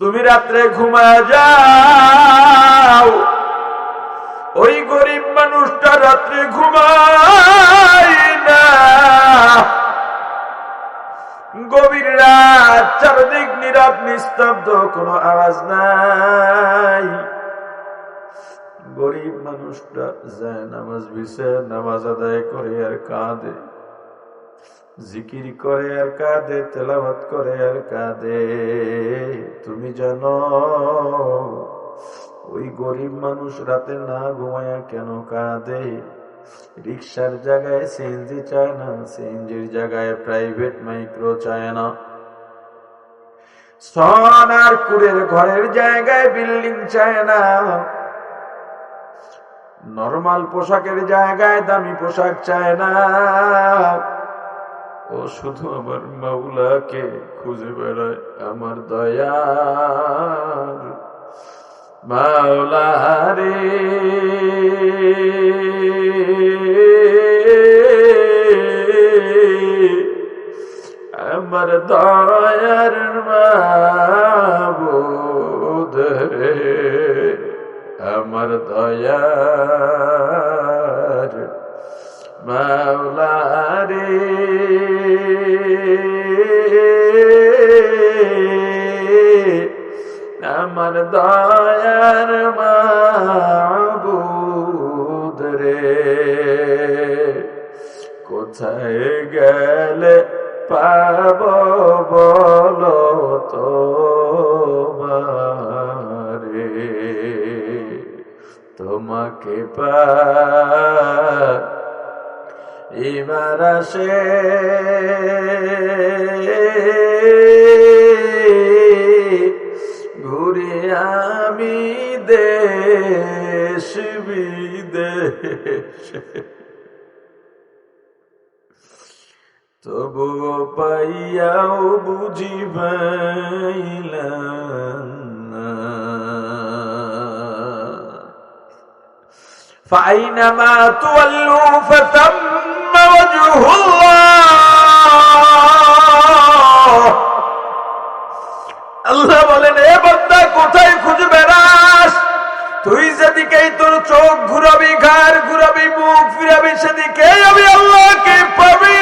তুমি রাত্রে ঘুমায় যাও, ওই গরিব মানুষটা রাত্রে ঘুমায় না। গভীর রাত, চারদিক নীরব নিস্তব্ধ, কোনো আওয়াজ নাই। গরিব মানুষটা যায় নামাজ বিছায়, নামাজ আদায় করে আর কাঁদে, জিকির করে আর কাঁদে, তেলাওয়াত করে আর কাঁদে। তুমি জানো ওই গরিব মানুষ রাতে না ঘুমায়া কেন কাঁদে? রিক্সার জায়গায় সিএনজি চায় না, সিএনজির জায়গায় প্রাইভেট মাইক্রো চায় না, সোনার কুড়ের ঘরের জায়গায় বিল্ডিং চায় না, নরমাল পোশাকের জায়গায় দামি পোশাক চায় না। ও শুধু আমার মাওলাকে খুঁজে বেড়ায়, আমার দয়ার মাওলা রে। আমার দয়ার মাবুদ রে, আমার দয়ার মাওলা রে। আমার দয়ার মাবুদ রে, কোথায় গেলে পাব বলো তোমারে? তোমাকে পাইবার আসে ঘুরে আমি দেশ বিদেশ, তবু পাইয়াও বুঝি পাইলাম না। ফাইনামা তুওয়াল্লু ফাতাম্মা ওয়াজহুল্লাহ। আল্লাহ বলেন, এ বান্দা কোথায় খুঁজে বেড়াস? তুই যেদিকেই তোর চোখ ঘুরাবি, ঘাড় ঘুরাবি, মুখ ফিরাবি, সেদিকে আমি আল্লাহকে পাবি।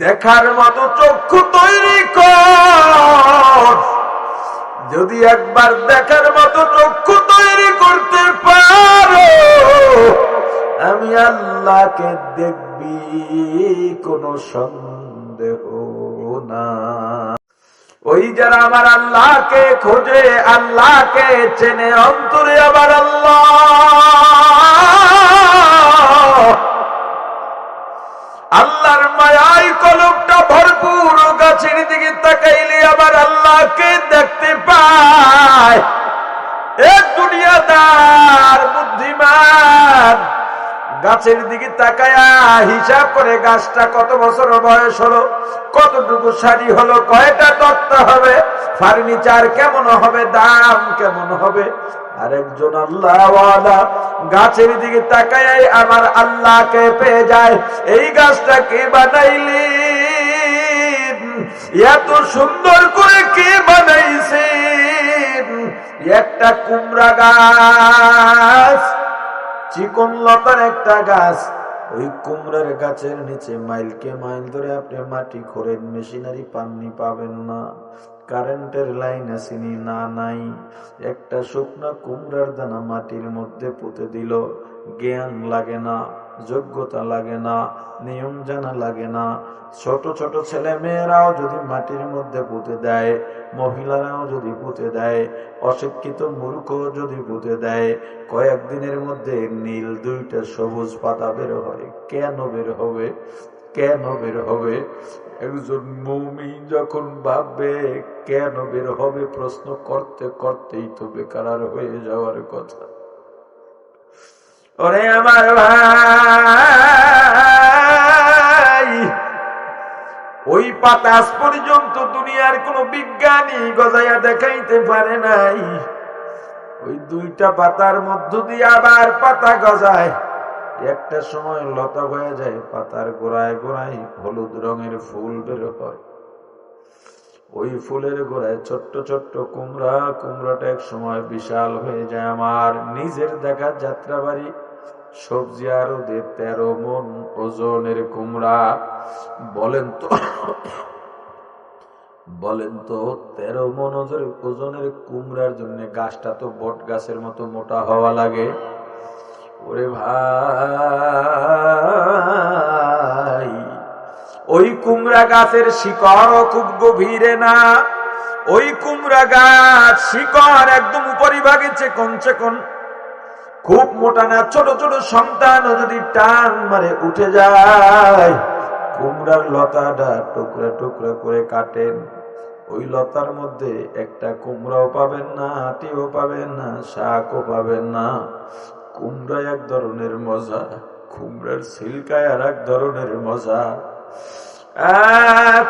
দেখার মতো চক্ষু তৈরি কর। যদি একবার দেখার মতো চক্ষু তৈরি করতে পারো, আমি আল্লাহকে দেখবি, কোনো সন্দেহ না। ওই যারা আমার আল্লাহকে খোঁজে, আল্লাহকে চেনে, অন্তরে আবার আল্লাহ, আল্লাহর মায়ায় কলবটা ভরপুর, গাছের দিকে তাকাইলে আবার আল্লাহকে দেখতে পায়। এক দুনিয়াদার বুদ্ধিমান গাছের দিকে তাকায়া হিসাব করে গাছটা কত বছর বয়স হলো, কতটুকু সারি হলো, কয়টা তক্তা হবে, ফার্নিচার কেমন হবে, দাম কেমন হবে। আরেকজন আল্লাহওয়ালা গাছের দিকে তাকায় আমার আল্লাহকে পেয়ে যায়। এই গাছটা কে বানাইলি? এত সুন্দর করে কে বানাইছে? একটা কুমড়া গাছ, চিকন লতার একটা গাছ। ওই কুমড়ার গাছের নিচে মাইলকে মাইল ধরে আপনি মাটি খোঁড়েন, মেশিনারি পাননি, পাবেন না। কারেন্টের লাইন আসেনি, না নাই। একটা শুকনা কুমড়ার দানা মাটির মধ্যে পুঁতে দিল, জ্ঞান লাগে না, যোগ্যতা লাগে না, নিয়ম জানা লাগে না। ছোট ছোট ছেলে মেয়েরাও যদি মাটির মধ্যে পুঁতে দেয়, মহিলারাও যদি পুঁতে দেয়, অশিক্ষিত মূর্খ যদি পুঁতে দেয়, কয়েকদিনের মধ্যে নীল দুইটা সবুজ পাতা বের হয়। কেন বের হবে? কেন বের হবে? একজন মুমিন যখন ভাববে কেন বের হবে, প্রশ্ন করতে করতেই তো বেকার হয়ে যাওয়ার কথা। ওরে আমার ভাই, ওই পাতা আজ পর্যন্ত দুনিয়ার কোন বিজ্ঞানী গজাইয়া দেখাইতে পারে নাই। ওই দুইটা পাতার মধ্য দিয়ে আবার পাতা গজায়, একটা সময় লতা হয়ে যায়, পাতার গোড়ায় গোড়ায় হলুদ রঙের ফুল বের হয়। ওই ফুলের গোড়ায় ছোট্ট ছোট্ট কুমড়া, কুমড়াটা এক সময় বিশাল হয়ে যায়। আমার নিজের দেখা যাত্রাবাড়ি, সবজি আরো 13 মণ ওজনের কুমড়া। বলেন তো 13 মণ ওজনের কুমড়ার জন্য গাছটা তো বট গাছের মতো মোটা হওয়া লাগে। ওরে ভাই, ওই কুমড়া গাছের শিকড়ও খুব গভীরে না, ওই কুমড়া গাছ শিকড় একদম উপরিভাগে চেকন চেকন, খুব মোটা না। ছোট ছোট সন্তান যদি টান মারে উঠে যায়। কুমড়ার লতাটা টুকরা টুকরা করে কাটেন, ওই লতার মধ্যে একটা কুমড়াও পাবেন না, আটিও পাবেন না, শাকও পাবেন না। কুমড়া এক ধরনের মজা, কুমড়ার ছিলকায় আর এক ধরনের মজা।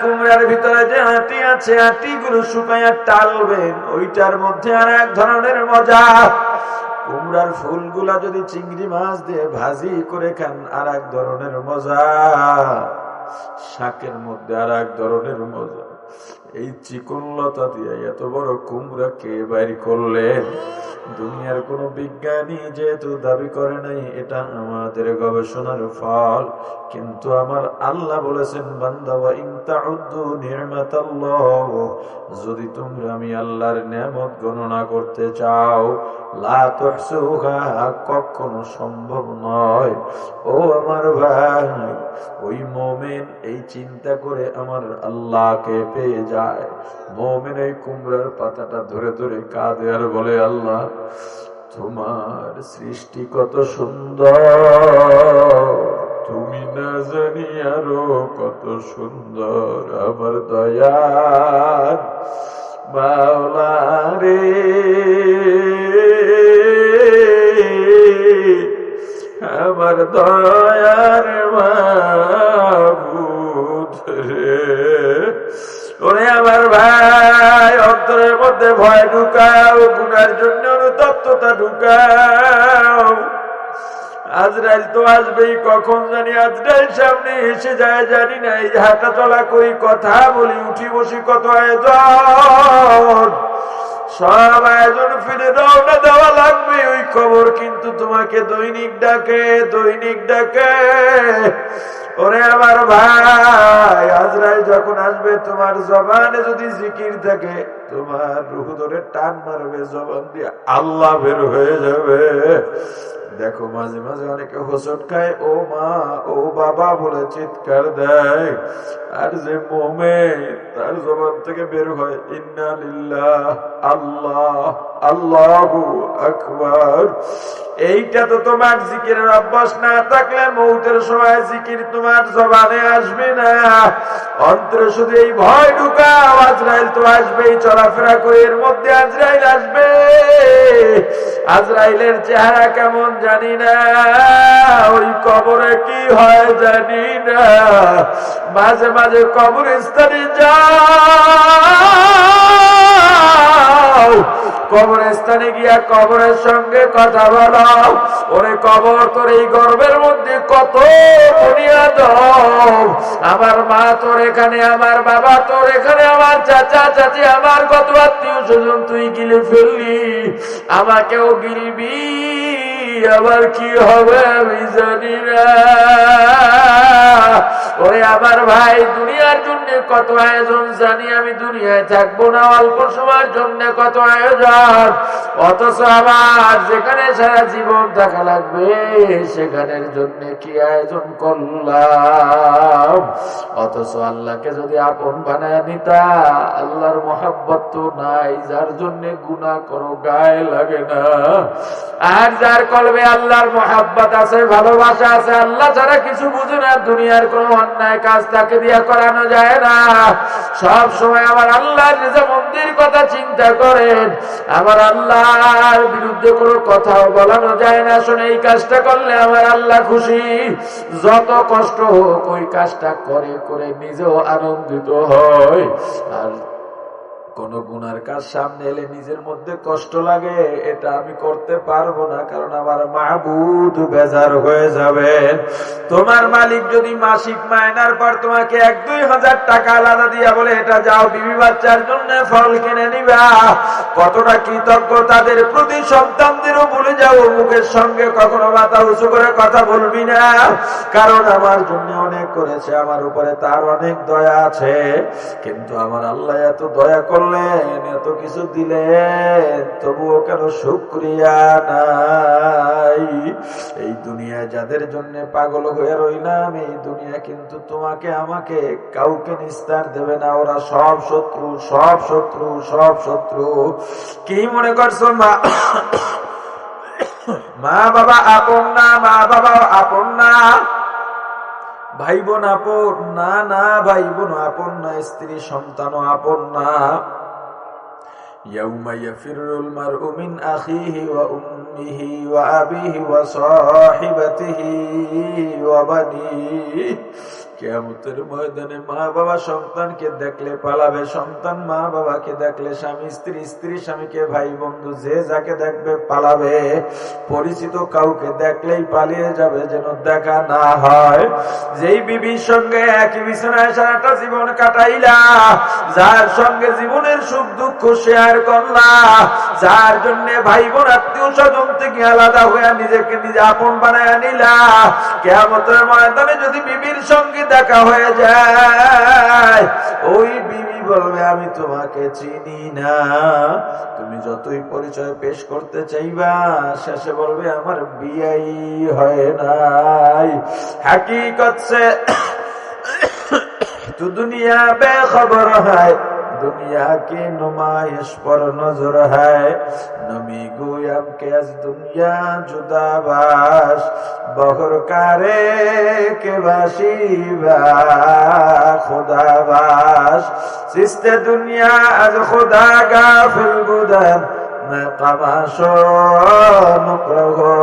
কুমড়ার ভিতরে যে আটি আছে, আটিগুলো শুকাইয়া টালবেন, ওইটার মধ্যে আর এক ধরনের মজা। কুমড়ার ফুলগুলা যদি চিংড়ি মাছ দিয়ে ভাজি করে খান, আর এক ধরনের মজা। শাকের মধ্যে আর এক ধরনের মজা। এই চিকন লতা দিয়ে এত বড় কুমড়া কে বাইর করলেন? দুনিয়ার কোন বিজ্ঞানী যেহেতু দাবি করে নাই এটা আমাদের গবেষণার ফল, কিন্তু আমার আল্লাহ বলেছেন, বান্দা ওয়া ইন তাউদ্দু নি'মাতাল্লাহ, যদি তোমরা আমি আল্লাহর নিয়ামত গণনা করতে চাও, লা তুহসুহা, কখনো সম্ভব নয়। ও আমার ভাই, ওই মুমিন এই চিন্তা করে আমার আল্লাহকে পেয়ে যায়। মুমিন এই কুমড়ার পাতাটা ধরে ধরে কাঁদে আর বলে, আল্লাহ তোমার সৃষ্টি কত সুন্দর, তুমি না জানি আরো কত সুন্দর। আমার দয়ার মাওলা রে, আমার দয়ার মাবুদ রে। ওরে আমার ভাই, অন্তরের মধ্যে ভয় ঢুকাও, গুনার জন্য অনুতপ্ততা ঢুকাও। আজরাইল তো আসবেই, কখন জানি আজরাইল সামনে এসে যায় জানি না। এই হাঁটা চলা করি, কথা বলি, উঠি বসি, কত আয়োজন, সব আয়োজন ফিরে রওনা দেওয়া লাগবে। ওই খবর কিন্তু তোমাকে দৈনিক ডাকে, দৈনিক ডাকে। ওরে আমার ভাই, আজরাইল যখন আসবে, তোমার জবানে যদি জিকির থাকে, তোমার রূহ ধরে টান মারবে, জবান দিয়ে আল্লাহ বের হয়ে যাবে। দেখো মাঝে মাঝে অনেকে হোঁচট খায়, ও মা, ও বাবা বলে চিৎকার দেয়, আর যে মুমিন তার জবান থেকে বের হয় ইন্না লিল্লাহ, আল্লাহ, আল্লাহু আকবার। এইটা তো তোমার জিকিরের অভ্যাস না থাকলে মৌতের সময় জিকির তোমার জবানে আসবে না। অন্তরে শুধু এই ভয় ঢুকাও, আজরাইল তো আসবেই, চলাফেরা করে এর মধ্যে আজরাইল আসবে। আজরাইলের চেহারা কেমন জানি না, ওই কবরে কি হয় জানি না। মাঝে মাঝে কবরস্থানে যাও, কবরস্থানে গিয়া কবরের সঙ্গে কথা বলো। ওরে কবর, তোর এই গর্বের মধ্যে কত বুনিয়াদম। আমার মা তোর এখানে, আমার বাবা তোর এখানে, আমার চাচা চাচি, আমার কত আত্মীয় স্বজন তুই গিলে ফেললি, আমাকেও গিলবি। আবার কি হবে আমি জানি না। ওরে আমার ভাই, দুনিয়ার জন্য কত আয়োজন জানি, আমি দুনিয়ায় থাকবো না অল্প সময়ের জন্য কত আয়োজন, অথচ আমার যেখানে সারা জীবন থাকা লাগবে সেখানের জন্য কি আয়োজন করলাম। অথচ আল্লাহকে যদি আপন বানায় নিতা, আল্লাহর মহাব্বত তো নাই, যার জন্য গুনাহ করো গায়ে লাগে না। আর যার কলবে আল্লাহর মহাব্বত আছে, ভালোবাসা আছে, আল্লাহ ছাড়া কিছু বুঝে না, দুনিয়ার কোন অন্যায় কাজ তাকে দিয়া করানো যায় না। সব সময় আমার আল্লাহর নিজামন্দির কথা চিন্তা করেন, আমার আল্লাহর বিরুদ্ধে কোনো কথাও বলানো যায় না। শোনে, এই কাজটা করলে আমার আল্লাহ খুশি, যত কষ্ট হোক ওই কাজটা করে করে নিজেও আনন্দিত হয়। আর কোন গুনার কাজ সামনে এলে নিজের মধ্যে কষ্ট লাগে, এটা আমি করতে পারবো না, কারণ আমার মাহবুদ বেজার হয়ে যাবেন। তোমার মালিক যদি মাসিক মায়নার পর তোমাকে 1-2 হাজার টাকা আলাদা দিয়া বলে এটা যাও বিবি বাচ্চার জন্য ফল কিনে নিবা, কতটা কৃতজ্ঞ তাদের প্রতি সন্তানদেরও ভুলে যাও, মুখের সঙ্গে কখনো মাথা উঁচু করে কথা বলবি না, কারণ আমার জন্য অনেক করেছে, আমার উপরে তার অনেক দয়া আছে। কিন্তু আমার আল্লাহ এত দয়া করলেন, এত কিছু দিলেন, তবুও কেন শুকরিয়া নাই? এই দুনিয়া যাদের জন্য পাগল হয়ে রইলাম, এই দুনিয়া কিন্তু তোমাকে আমাকে কাউকে নিস্তার দেবে না, ওরা সব শত্রু, সব শত্রু, সব শত্রু। কি মনে করছো মা মা বাবা আপন না? মা বাবা আপন না? ভাই বোন আপন না? না, ভাই বোন আপন না, স্ত্রী সন্তানও আপন না। يوم يفر المرء من أخيه وأمه وأبيه وصاحبته وبنيه। কিয়ামতের ময়দানে মা বাবা সন্তানকে দেখলে পালাবে, সন্তান মা বাবাকে দেখলে, স্বামী স্ত্রী, স্ত্রী স্বামীকে, ভাই বন্ধু যে যাকে দেখবে পালাবে, পরিচিত কাউকে দেখলেই পালিয়ে যাবে যেন দেখা না হয়। যেই বিবির সঙ্গে একই বিছানায় সারাটা জীবন কাটাইলা, যার সঙ্গে জীবনের সুখ দুঃখ শেয়ার করলা, যার জন্য ভাই বোন আত্মীয় স্বজন থেকে আলাদা হয়ে নিজেকে নিজে আপন বানায় নিলা, কিয়ামতের ময়দানে যদি বিবির সঙ্গে দেখা হয়ে যায়, ওই বিবি বলবে আমি তোমাকে চিনি না। তুমি যতই পরিচয় পেশ করতে চাইবা, শেষে বলবে আমার বিয়াই হয় নাই। হাকিকত সে তু দুনিয়া বেখবর হয়, दुनिया की नुमाइश पर नजर है, नमी गोयम के आज दुनिया जुदा बाश, बहर कारे के बाशिबा खुदा बाश, सिस्ते दुनिया आज खुदा गाफिल बुदन, मैं कमाशो नुकरगो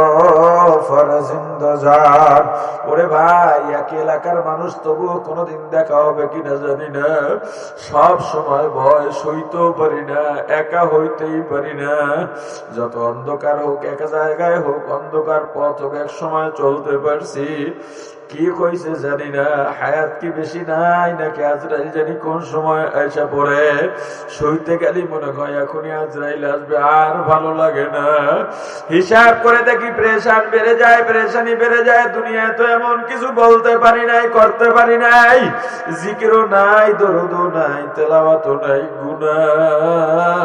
ফরজিন্দজান। ওরে ভাই, এক এলাকার মানুষ তবুও কোনোদিন দেখা হবে কিনা জানি না, সব সময় ভয় সইতেও পারি না, একা হইতেই পারি না। যত অন্ধকার হোক, একা জায়গায় হোক, অন্ধকার পথ হোক, এক সময় চলতে পারছি। কি কইছে জানি না, হায়াত কি বেশি নাই নাকি আজরাইল জানি কোন সময় আইসা পড়ে। সইতে গেলি মনে হয় এখনই আজরাইল আসবে, আর ভালো লাগে না। হিসাব করে দেখি প্রেশান বেড়ে যায়, প্রেশানি বেড়ে যায়। দুনিয়ায় তো এমন কিছু বলতে পারি নাই, করতে পারি নাই, জিকিরও নাই, দরুদও নাই, তেলাওয়াতও নাই, গুনার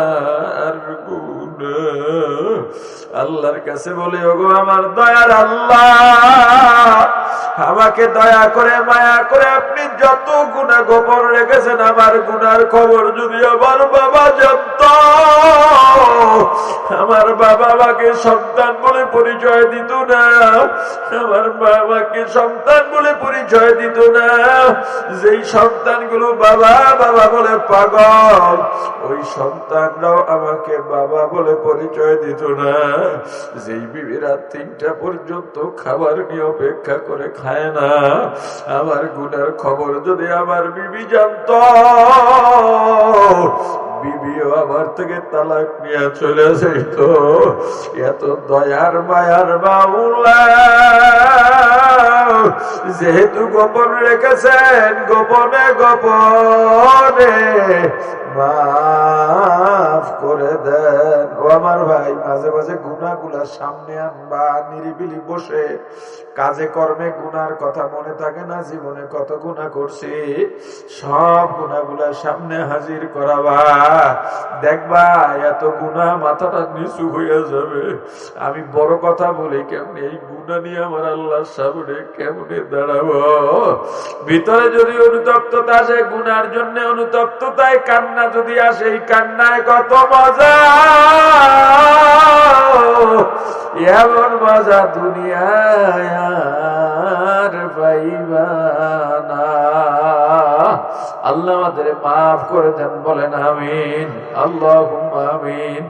গুনাহ। আল্লাহর কাছে বলে, ওগো আমার দয়ার আল্লাহ, আমাকে দয়া করে মায়া করে আপনি যত গুনাহ গোপন রেখেছেন, আমার গুনার খবর যদি আমার বাবা জানত, আমার বাবা আমাকে সন্তান বলে পরিচয় দিত না, আমার বাবাকে সন্তান বলে পরিচয় দিত না। যেই সন্তানগুলো বাবা বাবা বলে পাগল, ওই সন্তানরাও আমাকে বাবা বলে পরিচয় দিত না। যেই বিবি রাত 3টা পর্যন্ত খাবার নিয়ে অপেক্ষা করে খায় না, আমার গুনার খবর যদি আমার বিবি জানত, বিবিও আমার থেকে তালাক নিয়ে চলে যেত। এত দয়ার মায়ার মাওলা যেহেতু গোপন রেখেছেন, গোপনে গোপনে মাফ করে দেন। ও আমার ভাই, মাঝে মাঝে গুনাহগুলা সামনে আনবা, নিরিবিলি বসে কাজে কর্মে গুনার কথা মনে থাকে না, জীবনে কত গুনাহ করছি, সব গুনাহগুলা সামনে হাজির করাবা, দেখবা এত গুনাহ মাথাটা নিচু হইয়া যাবে। আমি বড় কথা বলি কেমনে, এই গুনাহ নিয়ে আমার আল্লাহর সামনে কেমনে দাঁড়াবো? ভিতরে যদি অনুতপ্ততা আসে, গুনার জন্য অনুতপ্ততায় কান্না যদি আসে, এই কান্নায় কত মজা, এমন মজা দুনিয়ায় আর পাইবা না। আল্লাহ আমাদের মাফ করে দেন, বলেন আমিন, আল্লাহুম্মা আমিন।